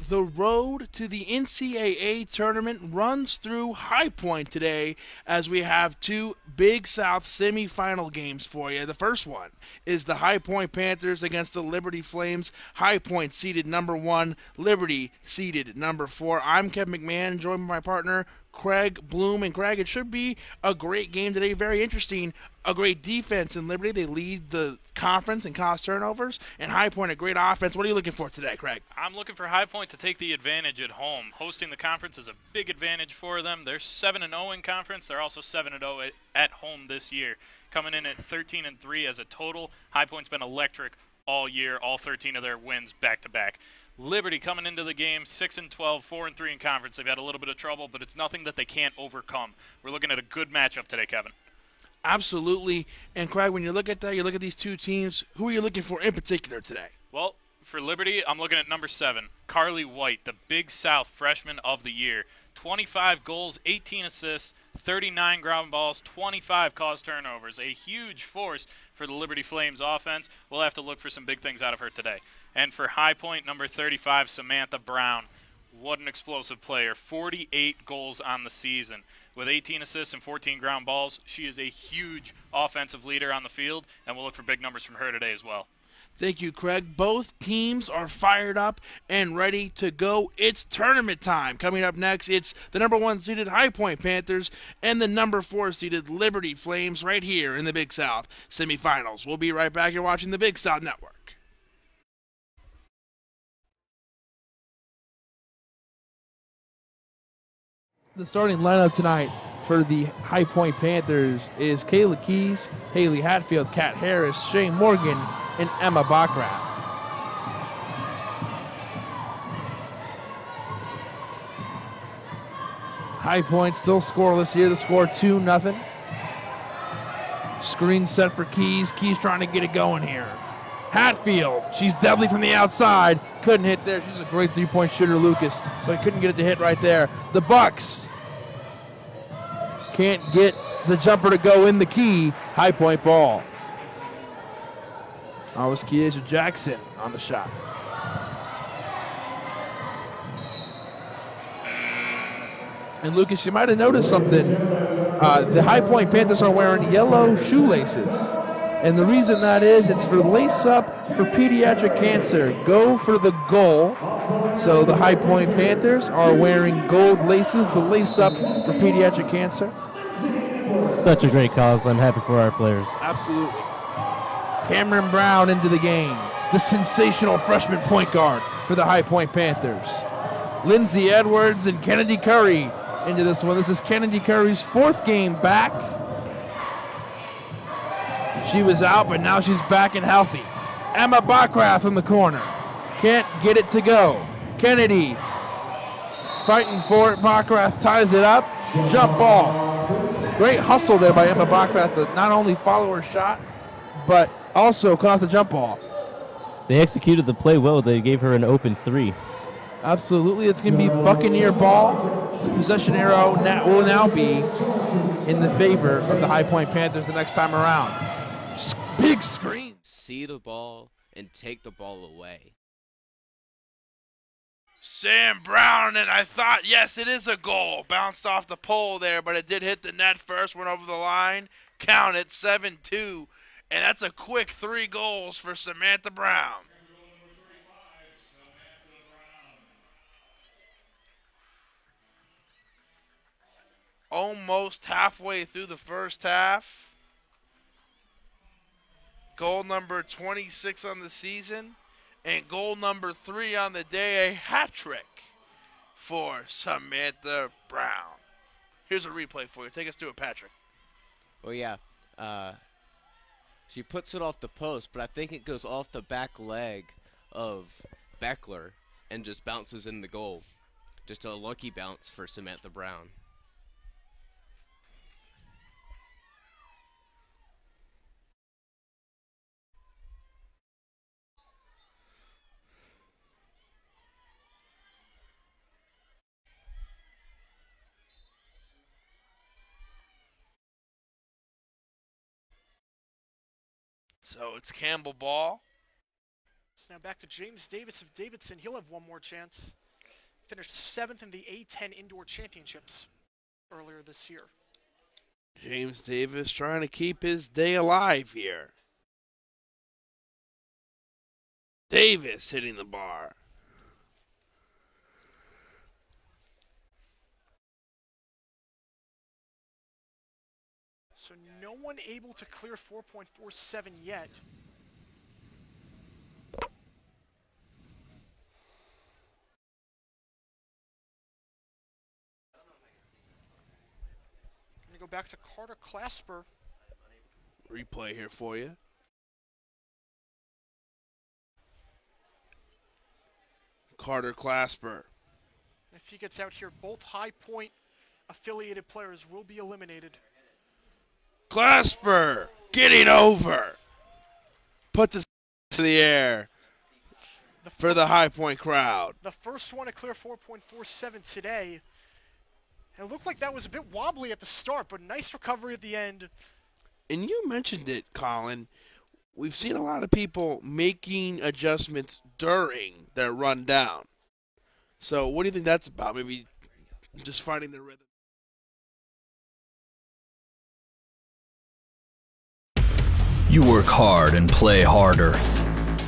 The road to the NCAA tournament runs through High Point today as we have two Big South semifinal games for you. The first one is the High Point Panthers against the Liberty Flames. High Point seeded number 1, Liberty seeded number 4. I'm Kevin McMahon, joined by my partner Craig Bloom. And Craig, it should be a great game today. Very interesting. A great defense in Liberty. They lead the conference in cost turnovers. And High Point, a great offense. What are you looking for today, Craig? I'm looking for High Point to take the advantage at home. Hosting the conference is a big advantage for them. They're 7-0 in conference. They're also 7-0 at home this year, coming in at 13-3 as a total. High Point's been electric all year, all 13 of their wins back-to-back. Liberty coming into the game 6-12, 4-3 in conference. They've had a little bit of trouble, but it's nothing that they can't overcome. We're looking at a good matchup today, Kevin. Absolutely. And Craig, when you look at that, you look at these two teams, who are you looking for in particular today? Well, for Liberty, I'm looking at number 7, Carly White, the Big South Freshman of the Year. 25 goals, 18 assists, 39 ground balls, 25 caused turnovers. A huge force for the Liberty Flames offense. We'll have to look for some big things out of her today. And for High Point, number 35, Samantha Brown. What an explosive player. 48 goals on the season. With 18 assists and 14 ground balls, she is a huge offensive leader on the field, and we'll look for big numbers from her today as well. Thank you, Craig. Both teams are fired up and ready to go. It's tournament time. Coming up next, it's the number 1 seeded High Point Panthers and the number 4 seeded Liberty Flames right here in the Big South semifinals. We'll be right back. You're watching the Big South Network. The starting lineup tonight for the High Point Panthers is Kayla Keys, Haley Hatfield, Kat Harris, Shane Morgan, and Emma Backrath. High Point still scoreless here. The score 2-0. Screen set for Keys. Keys trying to get it going here. Hatfield, she's deadly from the outside. Couldn't hit there. She's a great three-point shooter, Lucas, but couldn't get it to hit right there. The Bucks can't get the jumper to go in the key. High Point ball. That was Keisha Jackson on the shot. And Lucas, you might have noticed something. The High Point Panthers are wearing yellow shoelaces. And the reason that is, it's for Lace Up for Pediatric Cancer. Go for the goal. So the High Point Panthers are wearing gold laces to lace up for pediatric cancer. It's such a great cause. I'm happy for our players. Absolutely. Cameron Brown into the game. The sensational freshman point guard for the High Point Panthers. Lindsay Edwards and Kennedy Curry into this one. This is Kennedy Curry's 4th game back. She was out, but now she's back and healthy. Emma Backrath in the corner. Can't get it to go. Kennedy fighting for it. Backrath ties it up. Jump ball. Great hustle there by Emma Backrath to not only follow her shot, but also cause the jump ball. They executed the play well. They gave her an open 3. Absolutely. It's going to be Buccaneer ball. The possession arrow will now be in the favor of the High Point Panthers the next time around. Big screen. See the ball and take the ball away. Sam Brown, and I thought, yes, it is a goal. Bounced off the pole there, but it did hit the net first, went over the line. Count it, 7-2. And that's a quick 3 goals for Samantha Brown. Almost halfway through the first half. Goal number 26 on the season, and goal number 3 on the day, a hat trick for Samantha Brown. Here's a replay for you. Take us through it, Patrick. Well, yeah, she puts it off the post, but I think it goes off the back leg of Beckler and just bounces in the goal. Just a lucky bounce for Samantha Brown. So it's Campbell ball. So now back to James Davis of Davidson. He'll have one more chance. finished 7th in the A10 Indoor Championships earlier this year. James Davis trying to keep his day alive here. Davis hitting the bar. So no one able to clear 4.47 yet. Gonna go back to Carter Clasper. Replay here for you. Carter Clasper. If he gets out here, both High Point affiliated players will be eliminated. Clasper getting over. Put this to the air for the High Point crowd. The first one to clear 4.47 today. And it looked like that was a bit wobbly at the start, but nice recovery at the end. And you mentioned it, Colin. We've seen a lot of people making adjustments during their run down. So what do you think that's about? Maybe just finding their rhythm. You work hard and play harder.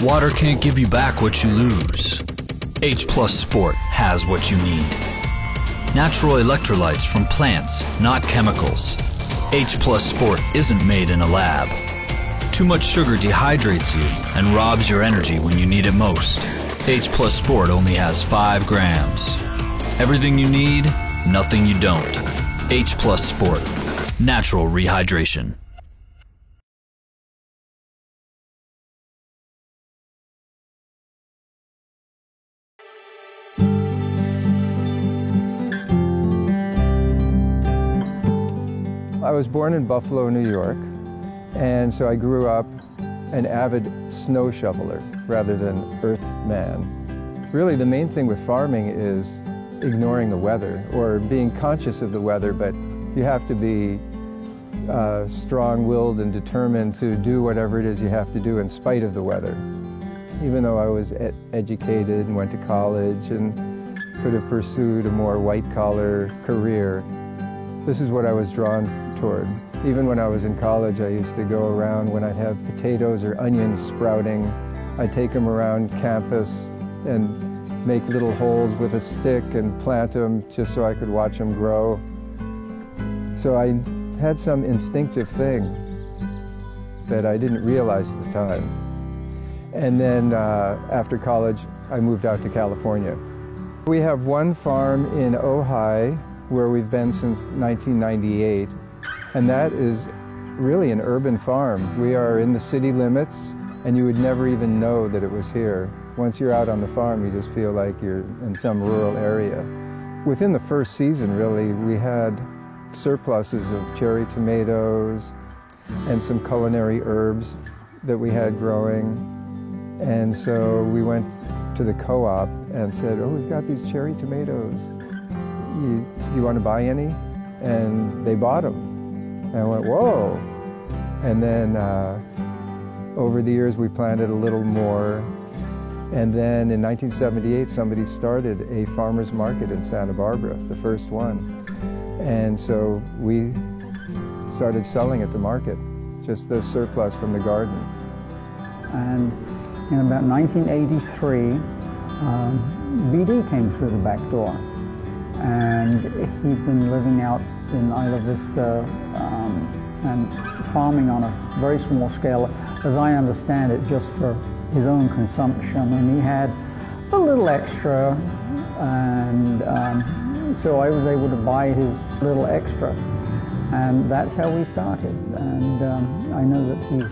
Water can't give you back what you lose. H Plus Sport has what you need. Natural electrolytes from plants, not chemicals. H Plus Sport isn't made in a lab. Too much sugar dehydrates you and robs your energy when you need it most. H Plus Sport only has 5 grams. Everything you need, nothing you don't. H Plus Sport. Natural rehydration. I was born in Buffalo, New York, and so I grew up an avid snow shoveler rather than earthman. Really, the main thing with farming is ignoring the weather or being conscious of the weather, but you have to be strong-willed and determined to do whatever it is you have to do in spite of the weather. Even though I was educated and went to college and could have pursued a more white-collar career, this is what I was drawn toward. Even when I was in college, I used to go around when I'd have potatoes or onions sprouting. I'd take them around campus and make little holes with a stick and plant them just so I could watch them grow. So I had some instinctive thing that I didn't realize at the time. And then after college, I moved out to California. We have one farm in Ojai where we've been since 1998, and that is really an urban farm. We are in the city limits, and you would never even know that it was here. Once you're out on the farm, you just feel like you're in some rural area. Within the first season, really, we had surpluses of cherry tomatoes and some culinary herbs that we had growing. And so we went to the co-op and said, oh, we've got these cherry tomatoes. You want to buy any? And they bought them. And I went, whoa. And then over the years, we planted a little more. And then in 1978, somebody started a farmer's market in Santa Barbara, the first one. And so we started selling at the market, just the surplus from the garden. And in about 1983, BD came through the back door. And he'd been living out in Isla Vista and farming on a very small scale, as I understand it, just for his own consumption. And he had a little extra, and so I was able to buy his little extra. And that's how we started. And I know that he's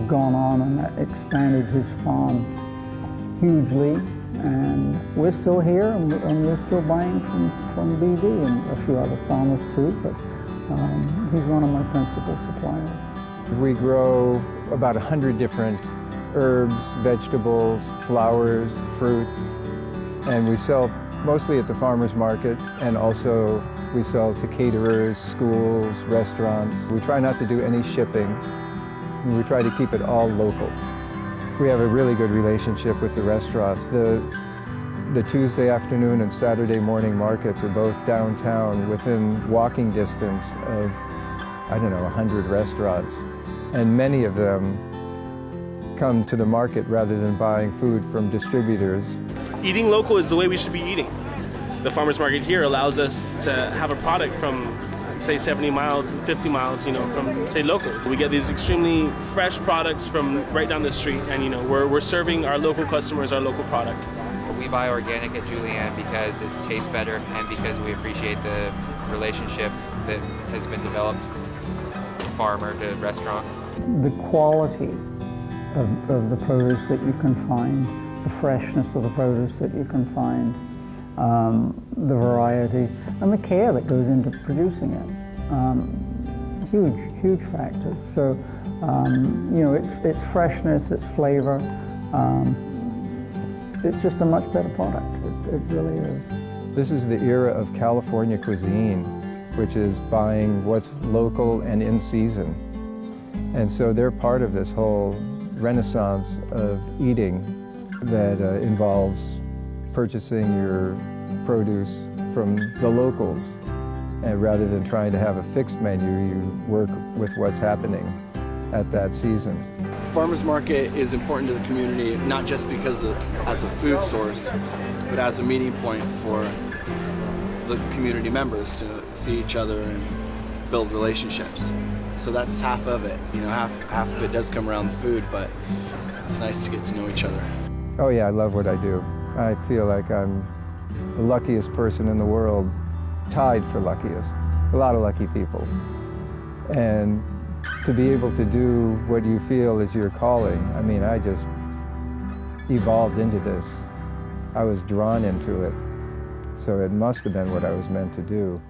gone on and expanded his farm hugely. And we're still here, and we're still buying from BD and a few other farmers too, but he's one of my principal suppliers. We grow about 100 different herbs, vegetables, flowers, fruits, and we sell mostly at the farmers market, and also we sell to caterers, schools, restaurants. We try not to do any shipping, and we try to keep it all local. We have a really good relationship with the restaurants. The The Tuesday afternoon and Saturday morning markets are both downtown within walking distance of, 100 restaurants. And many of them come to the market rather than buying food from distributors. Eating local is the way we should be eating. The farmers market here allows us to have a product from, say, 70 miles, 50 miles, from, say, local. We get these extremely fresh products from right down the street, and, we're serving our local customers our local product. We buy organic at Julienne because it tastes better and because we appreciate the relationship that has been developed from farmer to restaurant. The quality of the produce that you can find, the freshness of the produce that you can find, the variety, and the care that goes into producing it. Huge factors. So, it's freshness, it's flavor. It's just a much better product. It really is. This is the era of California cuisine, which is buying what's local and in season. And so they're part of this whole renaissance of eating that involves purchasing your produce from the locals. And rather than trying to have a fixed menu, you work with what's happening at that season. Farmers market is important to the community, not just because as a food source, but as a meeting point for the community members to see each other and build relationships. So that's half of it. Half of it does come around the food, but it's nice to get to know each other. Oh yeah, I love what I do. I feel like I'm the luckiest person in the world, tied for luckiest. A lot of lucky people. And to be able to do what you feel is your calling, I just evolved into this. I was drawn into it, so it must have been what I was meant to do.